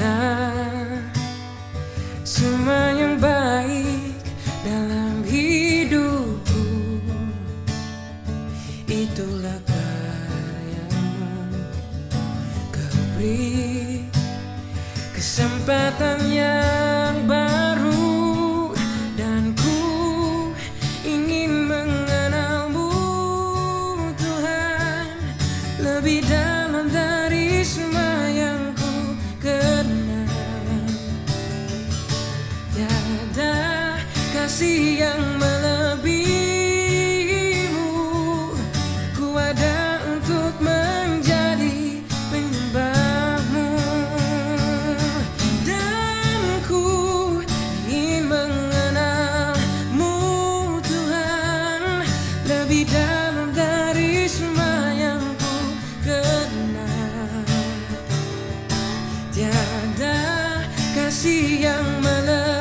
Karena semua yang baik dalam hidupku itulah karyamu. Kau beri kesempatan yang baru, dan ku ingin mengenalmu Tuhan lebih dalam dari semua yang ku kenal. Tiada kasih yang melebihimu, ku ada untuk menjadi penyembahmu, dan ku ingin mengenalmu Tuhan lebih dalam dari semua yang ku kenal. Tiada kasih yang melebihimu,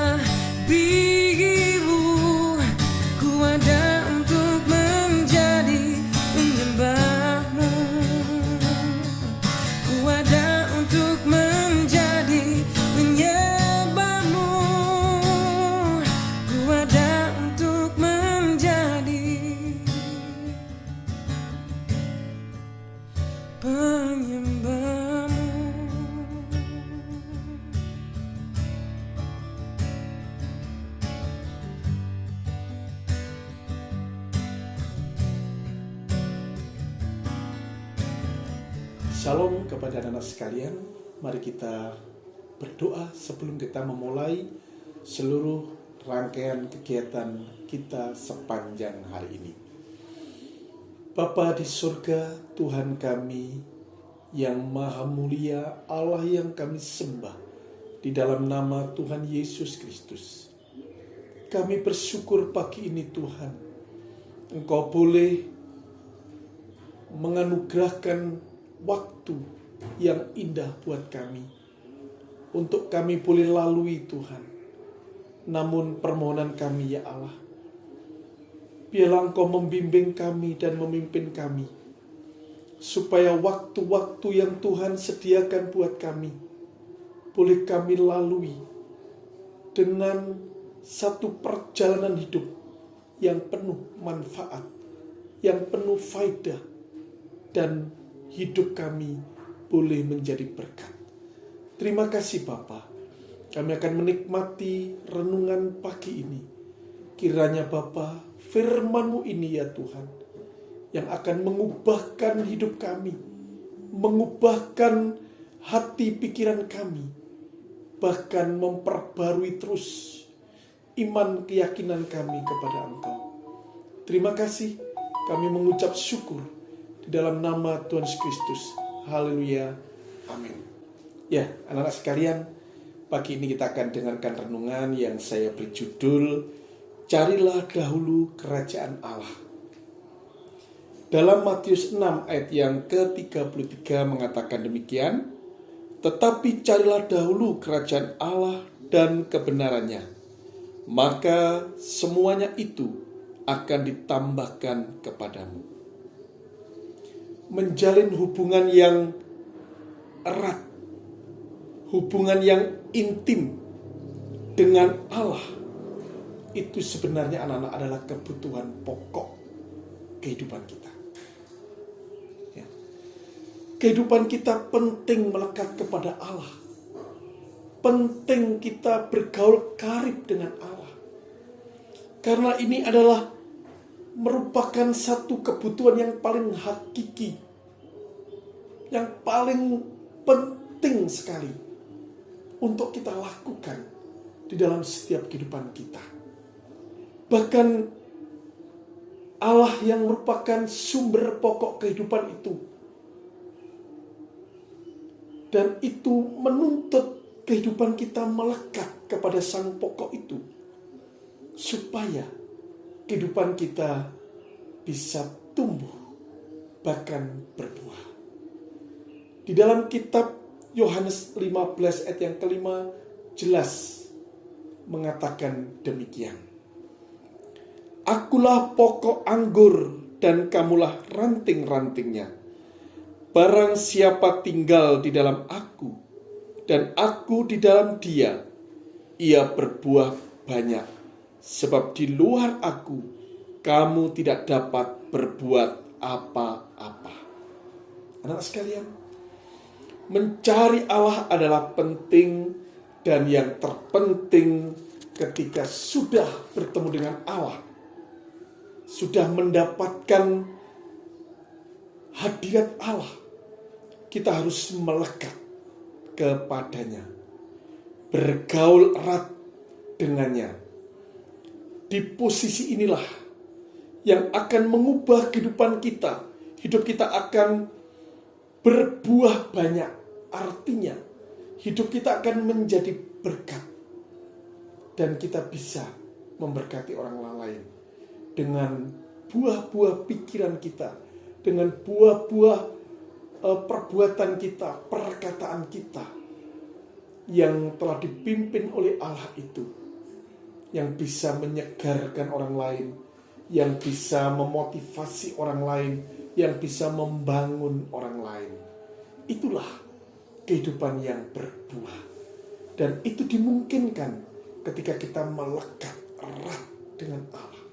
ku ada untuk menjadi penyembahmu, ku ada untuk menjadi penyembahmu, ku ada untuk menjadi penyembahmu. Shalom kepada anak-anak sekalian. Mari kita berdoa sebelum kita memulai seluruh rangkaian kegiatan kita sepanjang hari ini. Bapa di surga, Tuhan kami yang maha mulia, Allah yang kami sembah, di dalam nama Tuhan Yesus Kristus, kami bersyukur pagi ini Tuhan, Engkau boleh menganugerahkan waktu yang indah buat kami, untuk kami boleh lalui Tuhan. Namun permohonan kami ya Allah, biarlah Engkau membimbing kami dan memimpin kami, supaya waktu-waktu yang Tuhan sediakan buat kami, boleh kami lalui dengan satu perjalanan hidup yang penuh manfaat, yang penuh faedah, dan hidup kami boleh menjadi berkat. Terima kasih Bapa. Kami akan menikmati renungan pagi ini. Kiranya Bapa, firman-Mu ini ya Tuhan, yang akan mengubahkan hidup kami, mengubahkan hati pikiran kami, bahkan memperbarui terus iman keyakinan kami kepada Engkau. Terima kasih, kami mengucap syukur di dalam nama Tuhan Yesus Kristus. Haleluya. Amin. Ya, anak-anak sekalian, pagi ini kita akan dengarkan renungan yang saya beri judul Carilah Dahulu Kerajaan Allah. Dalam Matius 6 ayat yang ke-33 mengatakan demikian, tetapi carilah dahulu kerajaan Allah dan kebenarannya, maka semuanya itu akan ditambahkan kepadamu. Menjalin hubungan yang erat, hubungan yang intim dengan Allah, itu sebenarnya anak-anak adalah kebutuhan pokok kehidupan kita. Ya. Kehidupan kita penting melekat kepada Allah, penting kita bergaul karib dengan Allah, karena ini adalah merupakan satu kebutuhan yang paling hakiki, yang paling penting sekali untuk kita lakukan di dalam setiap kehidupan kita. Bahkan Allah yang merupakan sumber pokok kehidupan itu, dan itu menuntut kehidupan kita melekat kepada sang pokok itu, supaya kehidupan kita bisa tumbuh, bahkan berbuah. Di dalam kitab Yohanes 15 ayat yang kelima jelas mengatakan demikian. Akulah pokok anggur dan kamulah ranting-rantingnya. Barang siapa tinggal di dalam aku dan aku di dalam Dia, ia berbuah banyak. Sebab di luar aku, kamu tidak dapat berbuat apa-apa. Anak sekalian, mencari Allah adalah penting, dan yang terpenting ketika sudah bertemu dengan Allah, sudah mendapatkan hadirat Allah, kita harus melekat kepadanya, bergaul erat dengannya. Di posisi inilah yang akan mengubah kehidupan kita. Hidup kita akan berbuah banyak. Artinya, hidup kita akan menjadi berkat. Dan kita bisa memberkati orang lain dengan buah-buah pikiran kita, dengan buah-buah perbuatan kita, perkataan kita yang telah dipimpin oleh Allah itu, yang bisa menyegarkan orang lain, yang bisa memotivasi orang lain, yang bisa membangun orang lain. Itulah kehidupan yang berbuah. Dan itu dimungkinkan ketika kita melekat erat dengan Allah.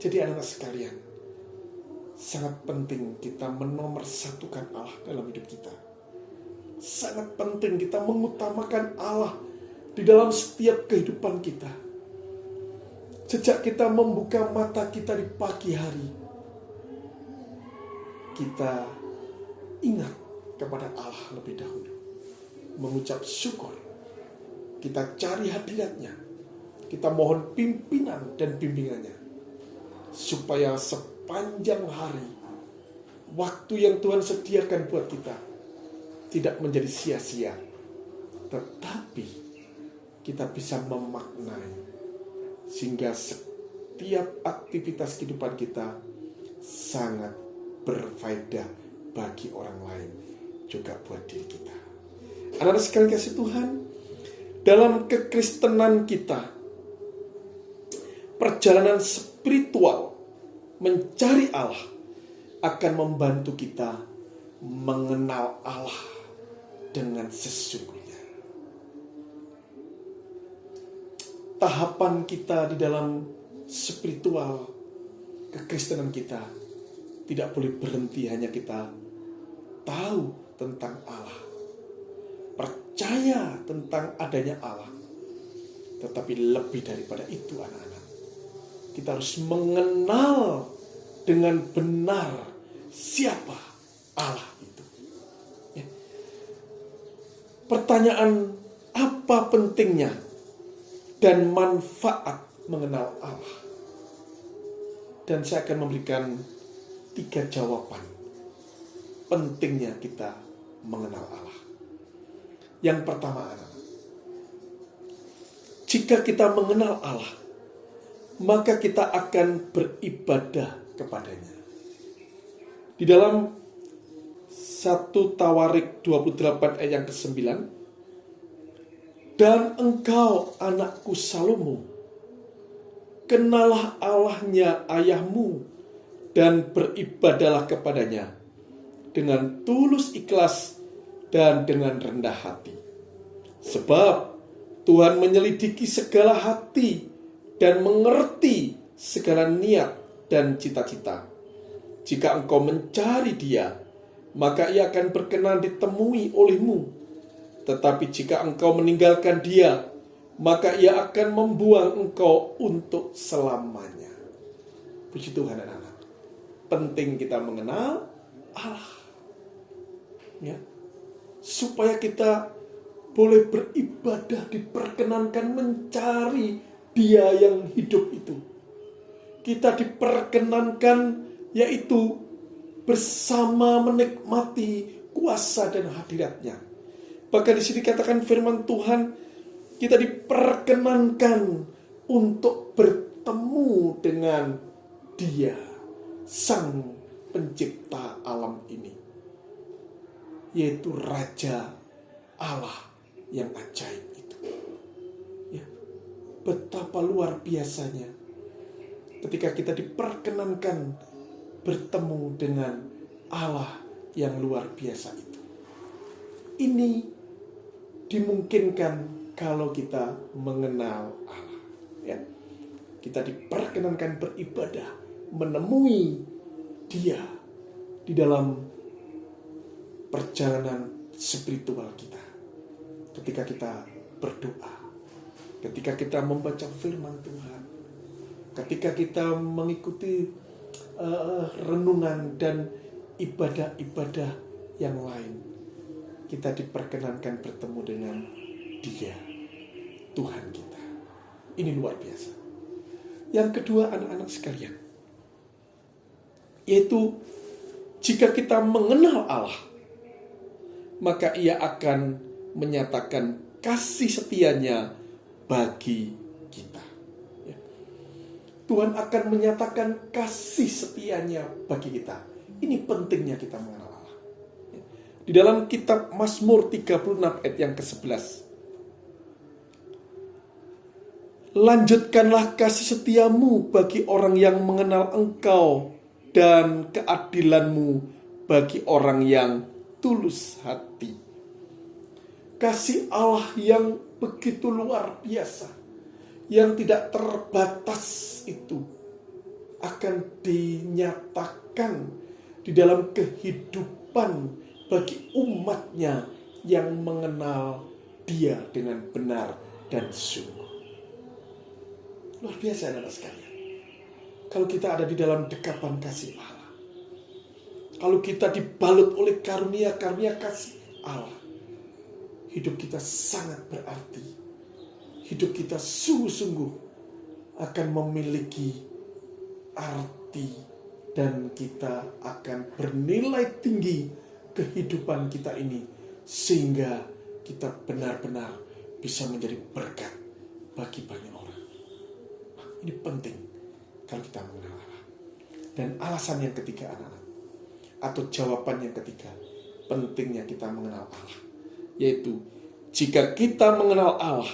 Jadi anak-anak sekalian, sangat penting kita menomorsatukan Allah dalam hidup kita. Sangat penting kita mengutamakan Allah di dalam setiap kehidupan kita. Sejak kita membuka mata kita di pagi hari, kita ingat kepada Allah lebih dahulu. Mengucap syukur. Kita cari hadiratnya. Kita mohon pimpinan dan bimbingannya. Supaya sepanjang hari, waktu yang Tuhan sediakan buat kita tidak menjadi sia-sia, tetapi kita bisa memaknai sehingga setiap aktivitas kehidupan kita sangat berfaedah bagi orang lain, juga buat diri kita. Anak-anak sekalian kasih Tuhan, dalam kekristenan kita, perjalanan spiritual mencari Allah akan membantu kita mengenal Allah dengan sesungguhnya. Tahapan kita di dalam spiritual kekristenan kita tidak boleh berhenti hanya kita tahu tentang Allah, percaya tentang adanya Allah. Tetapi lebih daripada itu anak-anak, kita harus mengenal dengan benar siapa Allah itu. Ya. Pertanyaan, apa pentingnya dan manfaat mengenal Allah? Dan saya akan memberikan 3 jawaban pentingnya kita mengenal Allah. Yang pertama, anak-anak, jika kita mengenal Allah, maka kita akan beribadah kepadanya. Di dalam 1 Tawarik 28 ayat yang ke-9, dan engkau anakku Salomo, kenalah Allahnya ayahmu dan beribadahlah kepadanya dengan tulus ikhlas dan dengan rendah hati. Sebab Tuhan menyelidiki segala hati dan mengerti segala niat dan cita-cita. Jika engkau mencari Dia, maka Ia akan berkenan ditemui olehmu. Tetapi jika engkau meninggalkan Dia, maka Ia akan membuang engkau untuk selamanya. Puji Tuhan anak-anak. Penting kita mengenal Allah. Ya. Supaya kita boleh beribadah, diperkenankan mencari Dia yang hidup itu. Kita diperkenankan yaitu bersama menikmati kuasa dan hadiratnya. Bahkan di sini katakan firman Tuhan, kita diperkenankan untuk bertemu dengan Dia, Sang Pencipta alam ini, yaitu Raja Allah yang ajaib itu. Ya, betapa luar biasanya ketika kita diperkenankan bertemu dengan Allah yang luar biasa itu. Ini dimungkinkan kalau kita mengenal Allah. Ya. Kita diperkenankan beribadah, menemui Dia di dalam perjalanan spiritual kita. Ketika kita berdoa, ketika kita membaca firman Tuhan, ketika kita mengikuti renungan dan ibadah-ibadah yang lain, kita diperkenankan bertemu dengan Dia, Tuhan kita. Ini luar biasa. Yang kedua, anak-anak sekalian, yaitu jika kita mengenal Allah, maka Ia akan menyatakan kasih setianya bagi kita. Ya. Tuhan akan menyatakan kasih setianya bagi kita. Ini pentingnya kita mengenal Allah. Ya. Di dalam kitab Mazmur 36 ayat yang ke-11. Lanjutkanlah kasih setiamu bagi orang yang mengenal Engkau, dan keadilanmu bagi orang yang tulus hati. Kasih Allah yang begitu luar biasa, yang tidak terbatas itu, akan dinyatakan di dalam kehidupan bagi umatnya yang mengenal Dia dengan benar dan sungguh. Luar biasa, anak-anak sekalian. Kalau kita ada di dalam dekapan kasih Allah, kalau kita dibalut oleh karunia-karunia kasih Allah, hidup kita sangat berarti. Hidup kita sungguh-sungguh akan memiliki arti, dan kita akan bernilai tinggi kehidupan kita ini, sehingga kita benar-benar bisa menjadi berkat bagi banyak orang. Ini penting kalau kita mengenal Allah. Dan alasan yang ketiga, anak-anak, atau jawaban yang ketiga, pentingnya kita mengenal Allah, yaitu jika kita mengenal Allah,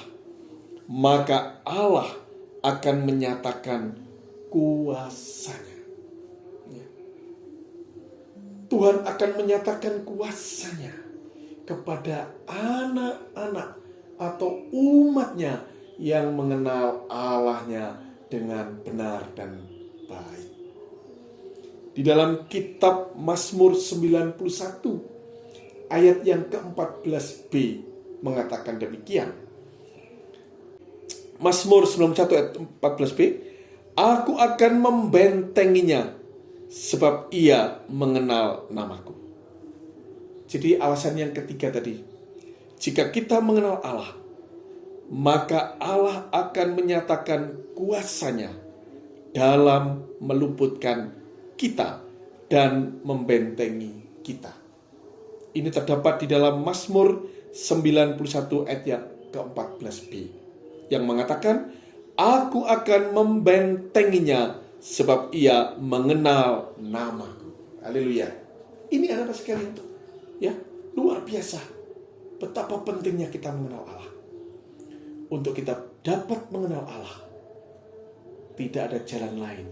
maka Allah akan menyatakan kuasa-Nya. Ya. Tuhan akan menyatakan kuasa-Nya kepada anak-anak atau umat-Nya yang mengenal Allah-Nya dengan benar dan baik. Di dalam kitab Mazmur 91 ayat yang ke-14b mengatakan demikian. Mazmur 91 ayat 14b, aku akan membentenginya sebab ia mengenal namaku. Jadi alasan yang ketiga tadi, jika kita mengenal Allah, maka Allah akan menyatakan kuasa-Nya dalam meluputkan kita dan membentengi kita. Ini terdapat di dalam Mazmur 91 ayat yang ke-14b yang mengatakan, aku akan membentenginya sebab ia mengenal namaku. Haleluya. Ini anak-anak sekalian, ya, luar biasa betapa pentingnya kita mengenal Allah. Untuk kita dapat mengenal Allah, tidak ada jalan lain.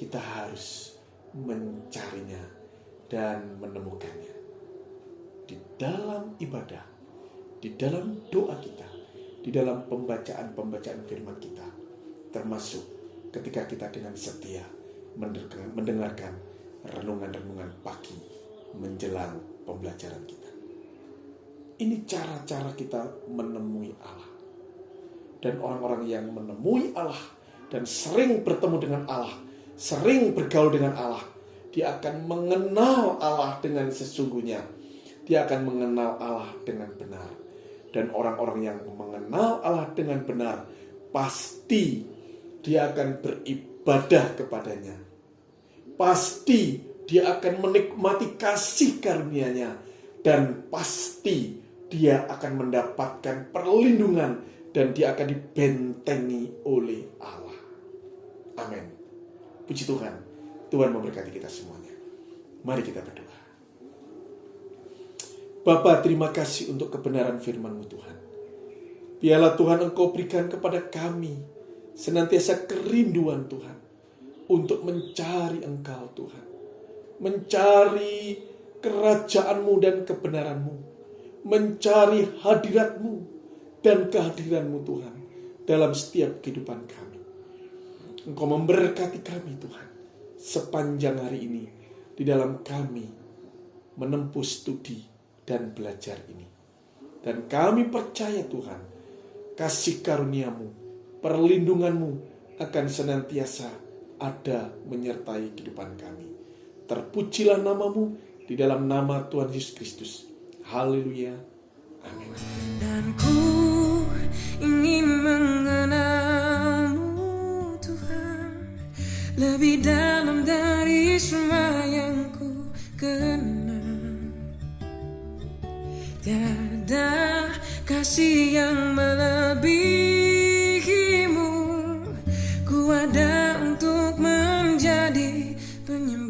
Kita harus mencarinya dan menemukannya di dalam ibadah, di dalam doa kita, di dalam pembacaan firman kita, termasuk ketika kita dengan setia mendengarkan renungan-renungan pagi menjelang pembelajaran kita. Ini cara-cara kita menemui Allah. Dan orang-orang yang menemui Allah dan sering bertemu dengan Allah, sering bergaul dengan Allah, dia akan mengenal Allah dengan sesungguhnya. Dia akan mengenal Allah dengan benar. Dan orang-orang yang mengenal Allah dengan benar, pasti dia akan beribadah kepadanya. Pasti dia akan menikmati kasih karunia-Nya. Dan pasti dia akan mendapatkan perlindungan, dan dia akan dibentengi oleh Allah. Amin. Puji Tuhan. Tuhan memberkati kita semuanya. Mari kita berdoa. Bapa, terima kasih untuk kebenaran firman-Mu Tuhan. Biarlah Tuhan Engkau berikan kepada kami senantiasa kerinduan Tuhan untuk mencari Engkau Tuhan. Mencari kerajaan-Mu dan kebenaran-Mu. mencari hadirat-Mu dan kehadiran-Mu Tuhan dalam setiap kehidupan kami. Engkau memberkati kami Tuhan sepanjang hari ini di dalam kami menempuh studi dan belajar ini. Dan kami percaya Tuhan, kasih karunia-Mu, perlindungan-Mu akan senantiasa ada menyertai kehidupan kami. Terpujilah nama-Mu di dalam nama Tuhan Yesus Kristus. Haleluya. Amin. Dan ku ingin mengenal-Mu Tuhan lebih dalam dari semua yang ku kenal. Tiada kasih yang melebihi-Mu. Ku ada untuk menjadi penyembah